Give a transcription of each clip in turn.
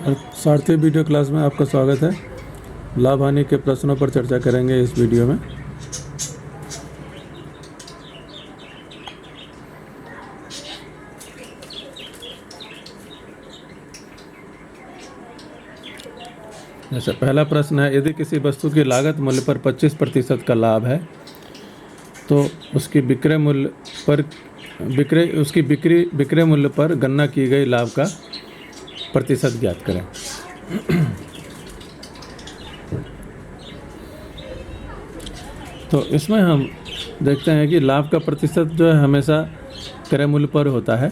सारथी video class में आपका स्वागत है। लाभ हानि के प्रश्नों पर चर्चा करेंगे इस वीडियो में। जैसे पहला प्रश्न है, यदि किसी वस्तु की लागत मूल्य पर 25% का लाभ है तो उसकी विक्रय मूल्य पर गणना की गई लाभ का प्रतिशत ज्ञात करें। तो इसमें हम देखते हैं कि लाभ का प्रतिशत जो है हमेशा क्रय मूल्य पर होता है,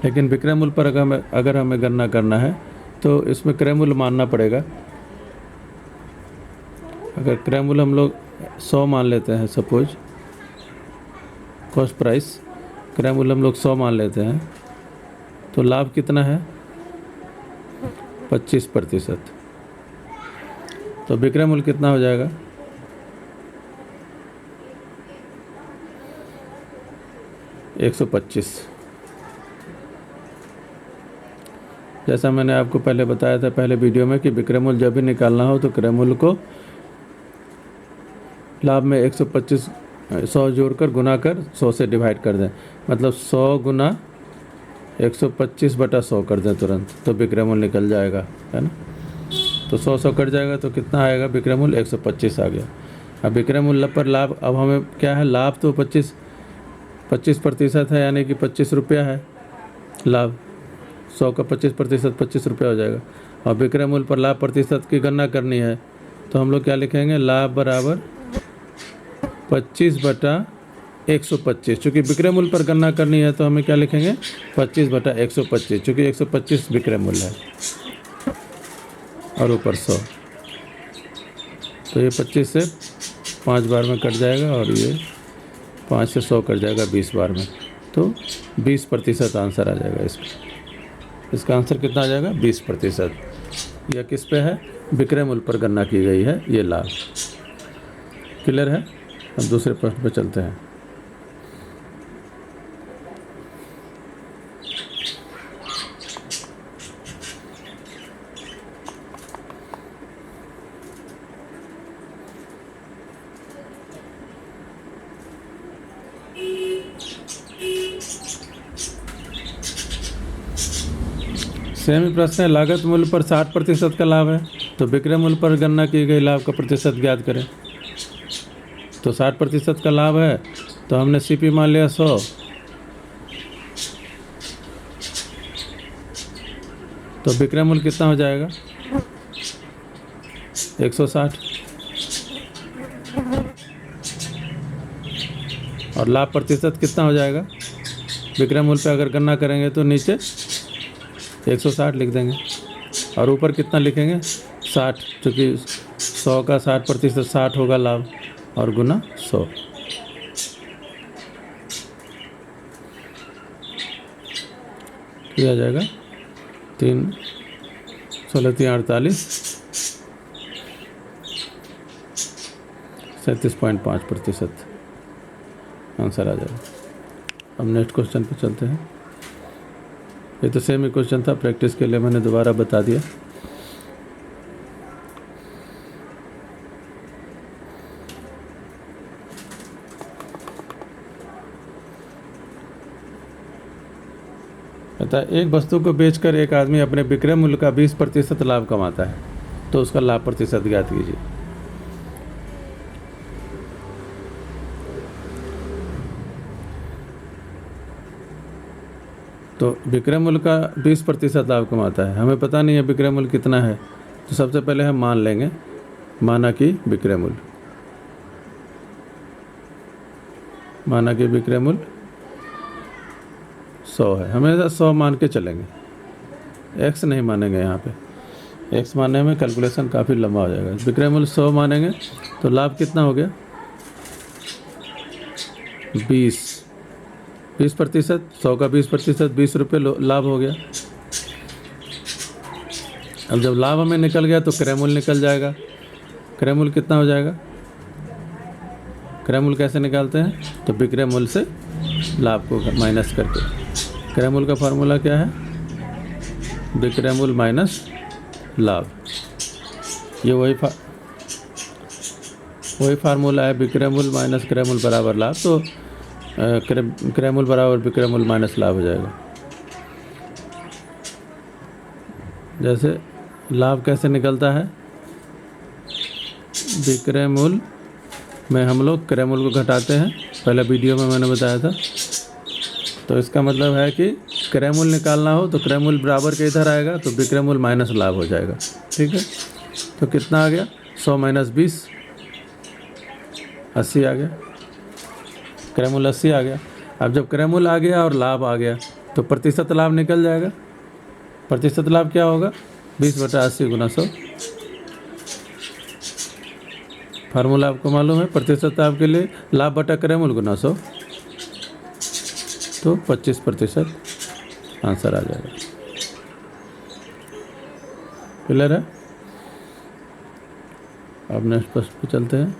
लेकिन विक्रय मूल्य पर अगर हमें गणना करना है तो इसमें क्रय मूल्य मानना पड़ेगा। अगर क्रय मूल्य हम लोग 100 मान लेते हैं, सपोज कॉस्ट प्राइस क्रय मूल्य हम लोग 100 मान लेते हैं, तो लाभ कितना है 25%। तो विक्रय मूल्य कितना हो जाएगा 125। जैसा मैंने आपको पहले बताया था पहले वीडियो में कि विक्रय मूल्य जब भी निकालना हो तो क्रय मूल्य को लाभ में 125 100 जोड़कर गुना कर 100 से डिवाइड कर दें, मतलब 100 गुना 125/100 कर दें तुरंत, तो विक्रय मूल्य निकल जाएगा, है ना। तो 100 कट जाएगा तो कितना आएगा विक्रय मूल्य 125 आ गया। अब विक्रय मूल्य पर लाभ, अब हमें क्या है, लाभ तो 25% है, यानी कि 25 रुपया है लाभ। 100 का 25% 25 रुपया हो जाएगा। और विक्रय मूल्य पर लाभ प्रतिशत की गणना करनी है तो हम लोग क्या लिखेंगे, लाभ बराबर 25/125। चूँकि विक्रय मूल्य पर गणना करनी है तो हमें क्या लिखेंगे 25/125, चूँकि 125 विक्रय मूल्य है और ऊपर 100, तो ये 25 से 5 बार में कट जाएगा और ये 5 से 100 कट जाएगा 20 बार में, तो 20% आंसर आ जाएगा इसका आंसर कितना आ जाएगा 20%। यह किस पे है, विक्रय मूल्य पर गणना की गई है ये लाभ। क्लियर है। अब दूसरे प्रश्न पे चलते हैं। सेम ही प्रश्न है, लागत मूल्य पर 60% का लाभ है तो विक्रय मूल्य पर गणना की गई लाभ का प्रतिशत ज्ञात करें। तो 60% का लाभ है तो हमने सीपी मान लिया 100, तो विक्रय मूल्य कितना हो जाएगा 160, और लाभ प्रतिशत कितना हो जाएगा, विक्रय मूल्य पे अगर गणना करेंगे तो नीचे 160 लिख देंगे और ऊपर कितना लिखेंगे 60, क्योंकि 100 का 60% 60 होगा लाभ और गुना 100। किया जाएगा 3 16 3 48 37.5% आंसर आ जाएगा। अब नेक्स्ट क्वेश्चन पे चलते हैं। ये तो सेम ही क्वेश्चन था, प्रैक्टिस के लिए मैंने दोबारा बता दिया। कहता है, एक वस्तु को बेचकर एक आदमी अपने विक्रय मूल्य का 20% लाभ कमाता है, तो उसका लाभ प्रतिशत ज्ञात कीजिए। तो विक्रय मूल्य का 20% लाभ कमाता है, हमें पता नहीं है विक्रय मूल्य कितना है, तो सबसे पहले हम मान लेंगे, माना कि विक्रय मूल्य 100 है, हमेशा 100 मान के चलेंगे, x नहीं मानेंगे। यहाँ पे x मानने में कैलकुलेशन काफ़ी लंबा हो जाएगा। विक्रय मूल्य 100 मानेंगे तो लाभ कितना हो गया 20%। 100 का 20% 20 रुपये लाभ हो गया। अब जब लाभ हमें निकल गया तो क्रय मूल्य निकल जाएगा। क्रय मूल्य कितना हो जाएगा, क्रय मूल्य कैसे निकालते हैं, तो विक्रय मूल्य से लाभ को माइनस करके। क्रय मूल्य का फार्मूला क्या है, विक्रय मूल्य माइनस लाभ। ये वही फार्मूला है, विक्रय मूल्य माइनस क्रय मूल्य बराबर लाभ। तो क्रय मूल्य बराबर विक्रय मूल्य माइनस लाभ हो जाएगा। जैसे लाभ कैसे निकलता है, विक्रय मूल्य में हम लोग क्रय मूल्य को घटाते हैं, पहले वीडियो में मैंने बताया था। तो इसका मतलब है कि क्रय मूल्य निकालना हो तो क्रय मूल्य बराबर के इधर आएगा, तो विक्रय मूल्य माइनस लाभ हो जाएगा। ठीक है, तो कितना आ गया, 100 माइनस 20, 80 आ गया। क्रय मूल्य 80 आ गया। अब जब क्रय मूल्य आ गया और लाभ आ गया तो प्रतिशत लाभ निकल जाएगा। प्रतिशत लाभ क्या होगा, 20/80 गुना 100। फार्मूला आपको मालूम है, प्रतिशत लाभ के लिए लाभ बटा क्रय मूल्य गुना 100, तो 25% आंसर आ जाएगा। क्लियर है? अब नेक्स्ट प्रश्न पे चलते हैं।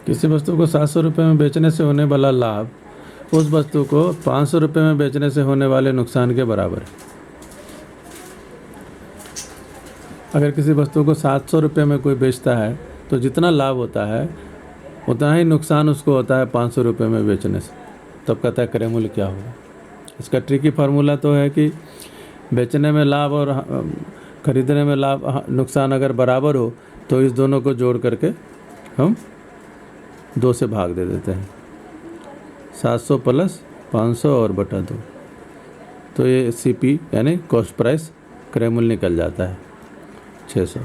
किसी वस्तु को 700 रुपये में बेचने से होने वाला लाभ उस वस्तु को 500 रुपये में बेचने से होने वाले नुकसान के बराबर है। अगर किसी वस्तु को 700 रुपये में कोई बेचता है तो जितना लाभ होता है उतना ही नुकसान उसको होता है 500 रुपये में बेचने से। तब कहता है क्रय मूल्य क्या होगा। इसका ट्रिकी फार्मूला तो है कि बेचने में लाभ और खरीदने में लाभ नुकसान अगर बराबर हो तो इस दोनों को जोड़ करके हम 2 से भाग दे देते हैं। 700 प्लस 500 और बटा 2, तो ये CP यानी कॉस्ट प्राइस क्रय मूल्य निकल जाता है 600।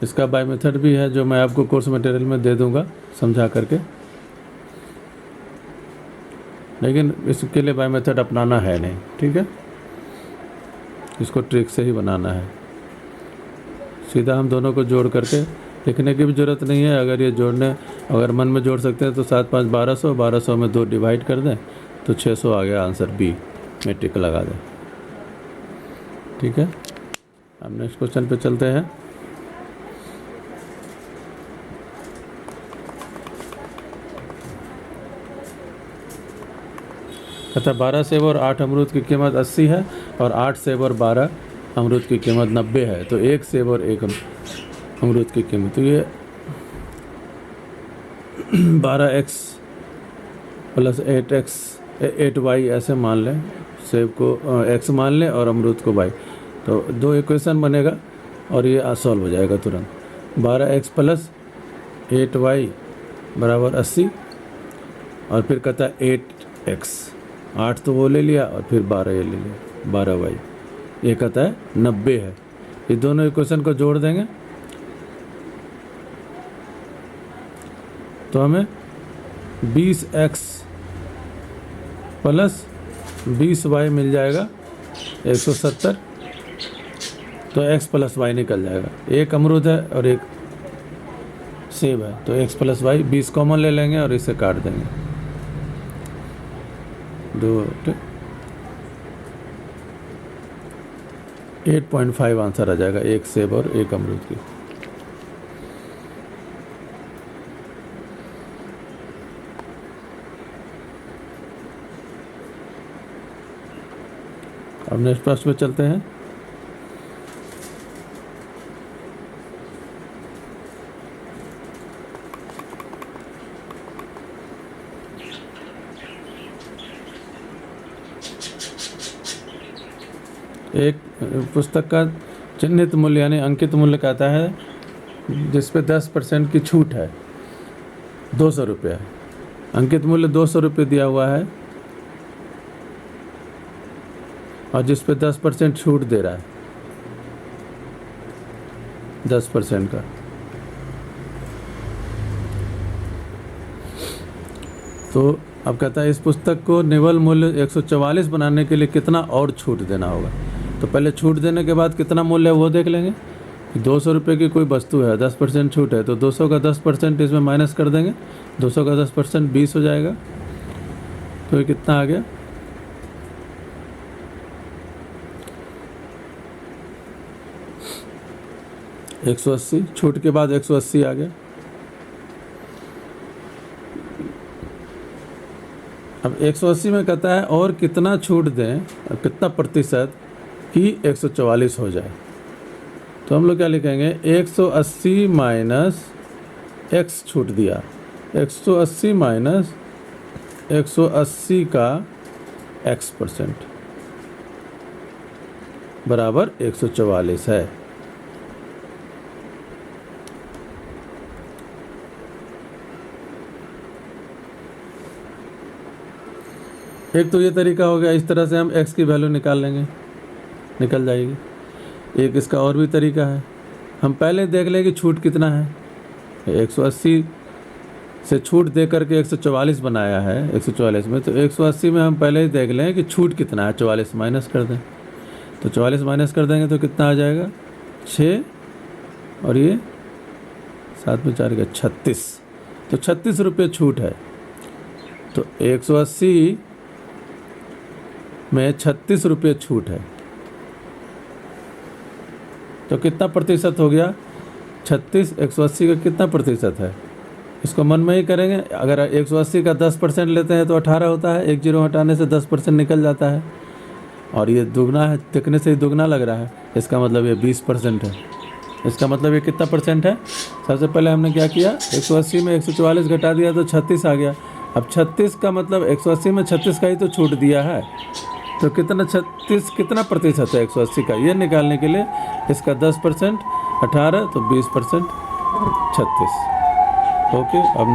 इसका बाय मेथड भी है जो मैं आपको कोर्स मटेरियल में दे दूंगा समझा करके, लेकिन इसके लिए बाय मेथड अपनाना है नहीं। ठीक है, इसको ट्रिक से ही बनाना है। सीधा हम दोनों को जोड़ करके लिखने की भी ज़रूरत नहीं है। अगर ये जोड़ने अगर मन में जोड़ सकते हैं तो 7 5 1200, 1200 में 2 डिवाइड कर दें तो 600 आ गया आंसर बी में टिक लगा दें। ठीक है, अब नेक्स्ट क्वेश्चन पे चलते हैं। कहता 12 सेब और 8 अमरूद की कीमत 80 है और 8 सेब और 12 अमरूद की कीमत 90 है, तो 1 सेब और 1 अमरूद की कीमत, तो ये 12x प्लस 8y ऐसे मान लें। सेब को x मान लें और अमरूद को y, तो 2 इक्वेशन बनेगा और ये सॉल्व हो जाएगा तुरंत। 12x प्लस 8y बराबर 80 और फिर कहता है 8x, 8 तो वो ले लिया और फिर 12 ये ले लिया, 12y, ये कहता है 90 है। ये दोनों इक्वेशन को जोड़ देंगे तो हमें 20x प्लस 20y मिल जाएगा 170, तो x प्लस y निकल जाएगा। एक अमरूद है और एक सेब है, तो x प्लस y 20 कॉमन ले लेंगे और इसे काट देंगे 2, 8.5 आंसर आ जाएगा एक सेब और एक अमरूद की। अब नेक्स्ट प्रश्न पे चलते हैं। एक पुस्तक का चिन्हित मूल्य यानी अंकित मूल्य कहता है जिस पे 10% की छूट है, 200 रुपये। अंकित मूल्य 200 रुपये दिया हुआ है और जिस पे 10% छूट दे रहा है, 10% का, तो अब कहता है इस पुस्तक को निवल मूल्य 144 बनाने के लिए कितना और छूट देना होगा। तो पहले छूट देने के बाद कितना मूल्य है वो देख लेंगे। 200 रुपये की कोई वस्तु है, 10% छूट है, तो 200 का 10% इसमें माइनस कर देंगे। 200 का 10% 20 हो जाएगा। तो ये कितना आ गया? 180। छूट के बाद 180 आ गया। अब 180 में कहता है और कितना छूट दें, कितना प्रतिशत कि 144 हो जाए। तो हम लोग क्या लिखेंगे? 180 माइनस x छूट दिया, 180 माइनस 180 का x% बराबर 144 है। एक तो ये तरीका हो गया, इस तरह से हम x की वैल्यू निकाल लेंगे, निकल जाएगी। एक इसका और भी तरीका है, हम पहले देख लें कि छूट कितना है। 180 से छूट दे करके 144 बनाया है 144 में, तो 180 में हम पहले ही देख लें कि छूट कितना है। 44 माइनस कर दें, तो 44 माइनस कर देंगे तो कितना आ जाएगा? 6 और ये 7 में 4 का 36। तो 36 रुपये छूट है। तो 180 में 36 रुपये छूट है, तो कितना प्रतिशत हो गया? 36 180 का कितना प्रतिशत है? इसको मन में ही करेंगे। अगर 180 का 10% लेते हैं तो 18 होता है, 1 जीरो हटाने से 10% निकल जाता है। और ये दुगना है, देखने से ही दुगना लग रहा है, इसका मतलब ये 20% है। इसका मतलब ये कितना परसेंट है? सबसे पहले हमने क्या किया? 180 में 144 घटा दिया तो 36 आ गया। अब 36 का मतलब 180 में 36 का ही तो छूट दिया है, तो कितना 36 कितना प्रतिशत है 180 का? ये निकालने के लिए इसका 10% 18 तो 20% 36। ओके, अब